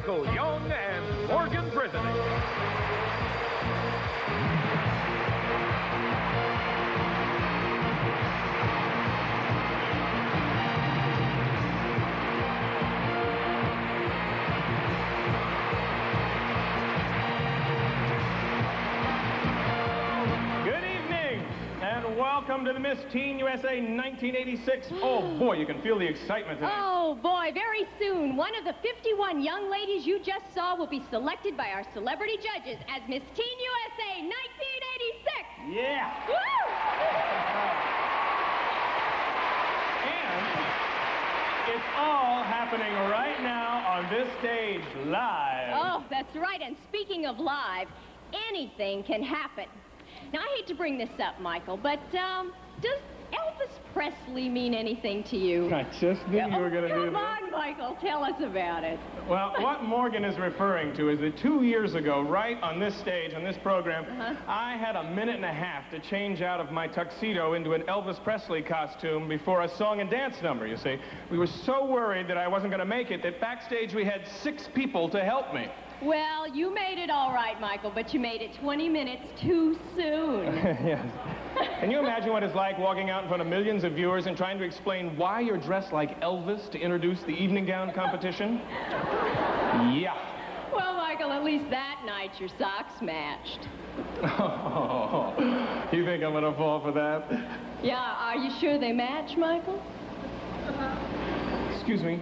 Michael Young and Morgan Brittany. Welcome to the Miss Teen USA 1986. Oh, boy, you can feel the excitement tonight. Oh, boy, very soon, one of the 51 young ladies you just saw will be selected by our celebrity judges as Miss Teen USA 1986. Yeah. Woo! And it's all happening right now on this stage, live. Oh, that's right, and speaking of live, anything can happen. Now, I hate to bring this up, Michael, but does Elvis Presley mean anything to you? I just knew you were going to do Come that. on, Michael, tell us about it. Well, what Morgan is referring to is that 2 years ago, right on this stage, on this program, I had a minute and a half to change out of my tuxedo into an Elvis Presley costume before a song and dance number, you see. We were so worried that I wasn't going to make it that backstage we had 6 people to help me. Well, you made it all right, Michael, but you made it 20 minutes too soon. Yes. Can you imagine what it's like walking out in front of millions of viewers and trying to explain why you're dressed like Elvis to introduce the evening gown competition? Yeah. Well, Michael, at least that night your socks matched. Oh, you think I'm going to fall for that? Yeah, are you sure they match, Michael? Excuse me.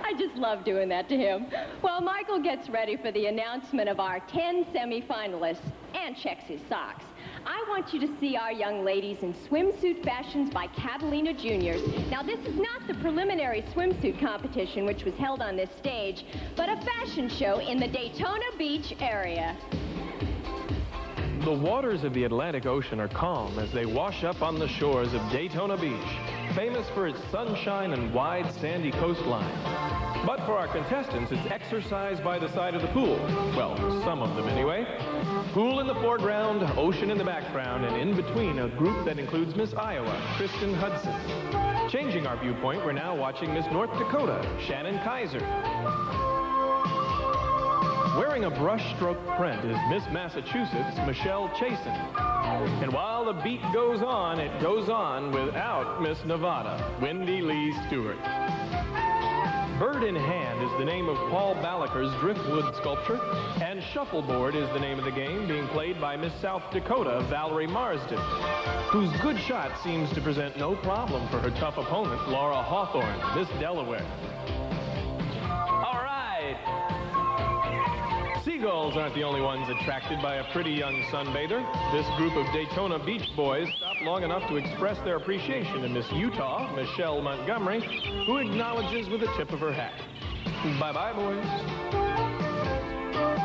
I just love doing that to him. Well, Michael gets ready for the announcement of our 10 semifinalists and checks his socks. I want you to see our young ladies in swimsuit fashions by Catalina Juniors. Now, this is not the preliminary swimsuit competition, which was held on this stage, but a fashion show in the Daytona Beach area. The waters of the Atlantic Ocean are calm as they wash up on the shores of Daytona Beach, famous for its sunshine and wide sandy coastline. But for our contestants, it's exercise by the side of the pool. Well, some of them anyway. Pool in the foreground, ocean in the background, and in between a group that includes Miss Iowa, Kristen Hudson. Changing our viewpoint, we're now watching Miss North Dakota, Shannon Kaiser. Wearing a brushstroke print is Miss Massachusetts, Michelle Chasen. And while the beat goes on, it goes on without Miss Nevada, Wendy Lee Stewart. Bird in Hand is the name of Paul Balaker's driftwood sculpture, and Shuffleboard is the name of the game being played by Miss South Dakota, Valerie Marsden, whose good shot seems to present no problem for her tough opponent, Laura Hawthorne, Miss Delaware. All right. Seagulls aren't the only ones attracted by a pretty young sunbather. This group of Daytona Beach boys stopped long enough to express their appreciation to Miss Utah, Michelle Montgomery, who acknowledges with a tip of her hat. Bye-bye, boys.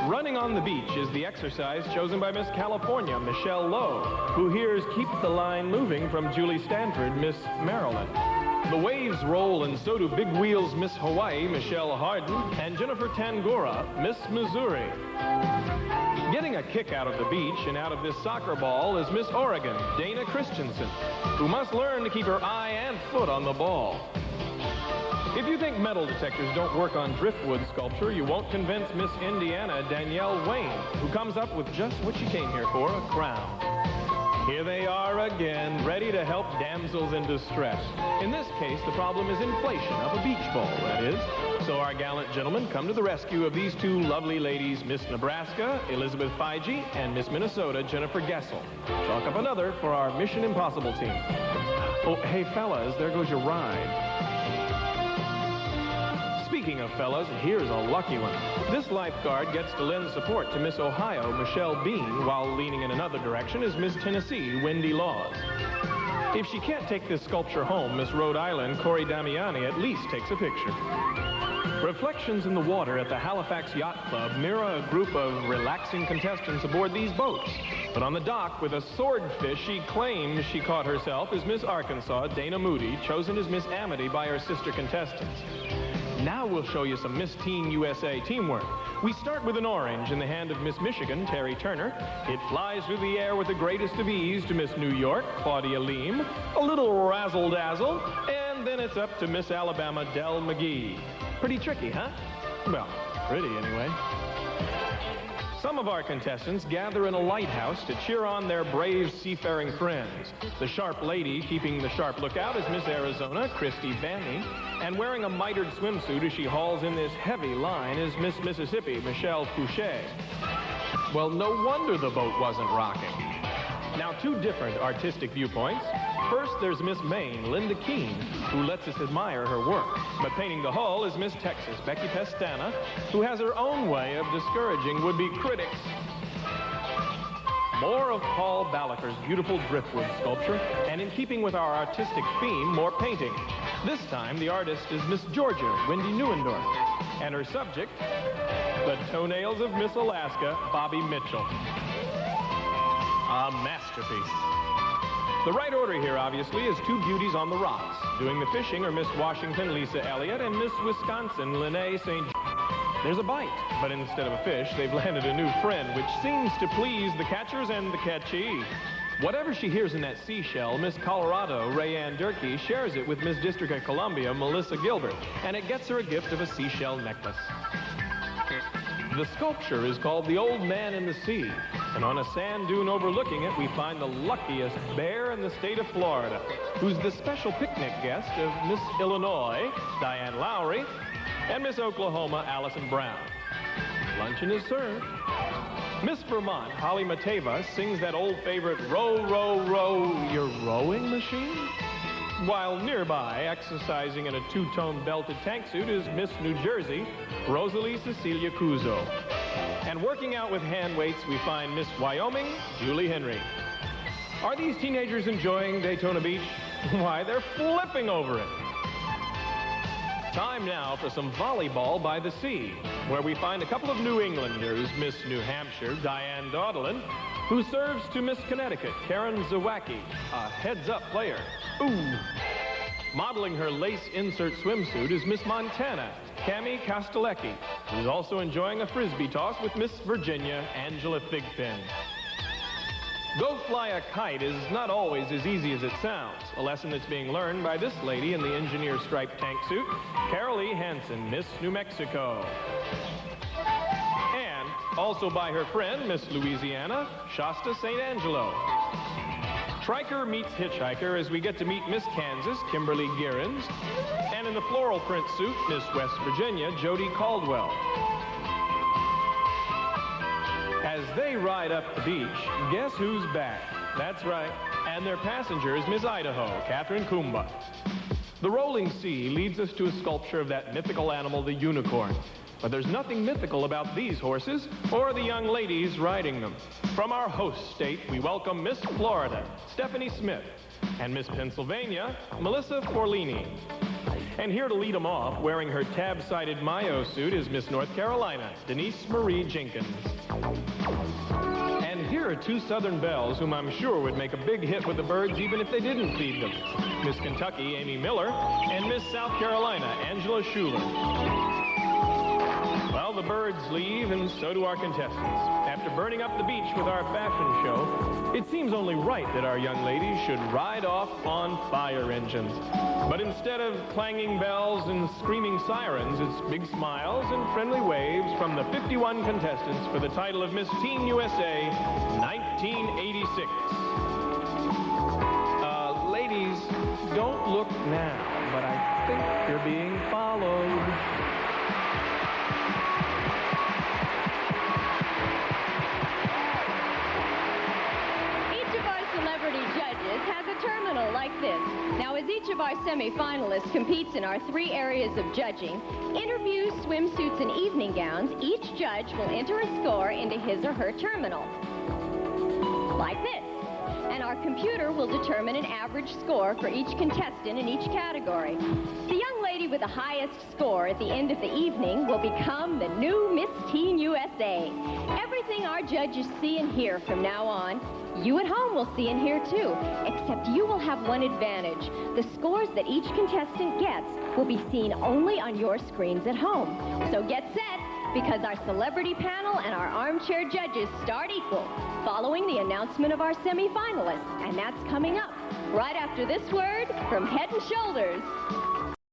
Running on the beach is the exercise chosen by Miss California, Michelle Lowe, who hears Keep the Line Moving from Julie Stanford, Miss Maryland. The waves roll, and so do Big Wheels Miss Hawaii, Michelle Harden, and Jennifer Tangora, Miss Missouri. Getting a kick out of the beach and out of this soccer ball is Miss Oregon, Dana Christensen, who must learn to keep her eye and foot on the ball. If you think metal detectors don't work on driftwood sculpture, you won't convince Miss Indiana, Danielle Wayne, who comes up with just what she came here for, a crown. Here they are again, ready to help damsels in distress. In this case, the problem is inflation of a beach ball, that is. So our gallant gentlemen come to the rescue of these 2 lovely ladies, Miss Nebraska, Elizabeth Feige, and Miss Minnesota, Jennifer Gessel. Chalk up another for our Mission Impossible team. Oh, hey, fellas, there goes your ride. Speaking of fellas, here's a lucky one. This lifeguard gets to lend support to Miss Ohio, Michelle Bean, while leaning in another direction is Miss Tennessee, Wendy Laws. If she can't take this sculpture home, Miss Rhode Island, Corey Damiani, at least takes a picture. Reflections in the water at the Halifax Yacht Club mirror a group of relaxing contestants aboard these boats. But on the dock, with a swordfish she claims she caught herself, is Miss Arkansas, Dana Moody, chosen as Miss Amity by her sister contestants. Now we'll show you some Miss Teen USA teamwork. We start with an orange in the hand of Miss Michigan, Terry Turner. It flies through the air with the greatest of ease to Miss New York, Claudia Leem. A little razzle-dazzle, and then it's up to Miss Alabama, Del McGee. Pretty tricky, huh? Well, pretty anyway. Some of our contestants gather in a lighthouse to cheer on their brave seafaring friends. The sharp lady keeping the sharp lookout is Miss Arizona, Christy Vanny, and wearing a mitered swimsuit as she hauls in this heavy line is Miss Mississippi, Michelle Fouché. Well, no wonder the boat wasn't rocking. Now, two different artistic viewpoints. First, there's Miss Maine, Linda Keene, who lets us admire her work. But painting the hull is Miss Texas, Becky Pestana, who has her own way of discouraging would-be critics. More of Paul Balaker's beautiful driftwood sculpture, and in keeping with our artistic theme, more painting. This time, the artist is Miss Georgia, Wendy Neuendorf, and her subject, the toenails of Miss Alaska, Bobby Mitchell. A masterpiece. The right order here, obviously, is two beauties on the rocks. Doing the fishing are Miss Washington, Lisa Elliott, and Miss Wisconsin, Lene St. There's a bite, but instead of a fish, they've landed a new friend, which seems to please the catchers and the catchee. Whatever she hears in that seashell, Miss Colorado, Rayanne Durkee, shares it with Miss District of Columbia, Melissa Gilbert, and it gets her a gift of a seashell necklace. The sculpture is called The Old Man in the Sea, and on a sand dune overlooking it, we find the luckiest bear in the state of Florida, who's the special picnic guest of Miss Illinois, Diane Lowry, and Miss Oklahoma, Allison Brown. Luncheon is served. Miss Vermont, Holly Mateva, sings that old favorite, row, row, row, your rowing machine? While nearby, exercising in a two-tone belted tank suit, is Miss New Jersey, Rosalie Cecilia Cuzo. And working out with hand weights, we find Miss Wyoming, Julie Henry. Are these teenagers enjoying Daytona Beach? Why, they're flipping over it. Time now for some volleyball by the sea, where we find a couple of New Englanders, Miss New Hampshire, Diane Daudelin, who serves to Miss Connecticut, Karen Zawacki, a heads-up player. Ooh. Modeling her lace insert swimsuit is Miss Montana, Cami Castellecchi, who's also enjoying a frisbee toss with Miss Virginia, Angela Thigpen. Go fly a kite is not always as easy as it sounds, a lesson that's being learned by this lady in the engineer striped tank suit, Carolee Hansen, Miss New Mexico. And also by her friend, Miss Louisiana, Shasta St. Angelo. Triker meets hitchhiker as we get to meet Miss Kansas, Kimberly Gearins, and in the floral print suit, Miss West Virginia, Jody Caldwell. As they ride up the beach, guess who's back? That's right, and their passenger is Miss Idaho, Catherine Kumba. The rolling sea leads us to a sculpture of that mythical animal, the unicorn. But there's nothing mythical about these horses or the young ladies riding them. From our host state, we welcome Miss Florida, Stephanie Smith, and Miss Pennsylvania, Melissa Forlini. And here to lead them off, wearing her tab-sided Mayo suit, is Miss North Carolina, Denise Marie Jenkins. And here are two Southern belles whom I'm sure would make a big hit with the birds even if they didn't feed them. Miss Kentucky, Amy Miller, and Miss South Carolina, Angela Schuler. Well, the birds leave, and so do our contestants. After burning up the beach with our fashion show, it seems only right that our young ladies should ride off on fire engines. But instead of clanging bells and screaming sirens, it's big smiles and friendly waves from the 51 contestants for the title of Miss Teen USA 1986. Ladies, don't look now, but I think you're being followed. Like this. Now, as each of our semi-finalists competes in our 3 areas of judging, interviews, swimsuits, and evening gowns, each judge will enter a score into his or her terminal. Like this. And our computer will determine an average score for each contestant in each category. The young lady with the highest score at the end of the evening will become the new Miss Teen USA. Everything our judges see and hear from now on, you at home will see and hear too, except you will have one advantage. The scores that each contestant gets will be seen only on your screens at home. So get set, because our celebrity panel and our armchair judges start equal, following the announcement of our semi-finalists. And that's coming up right after this word from Head and Shoulders.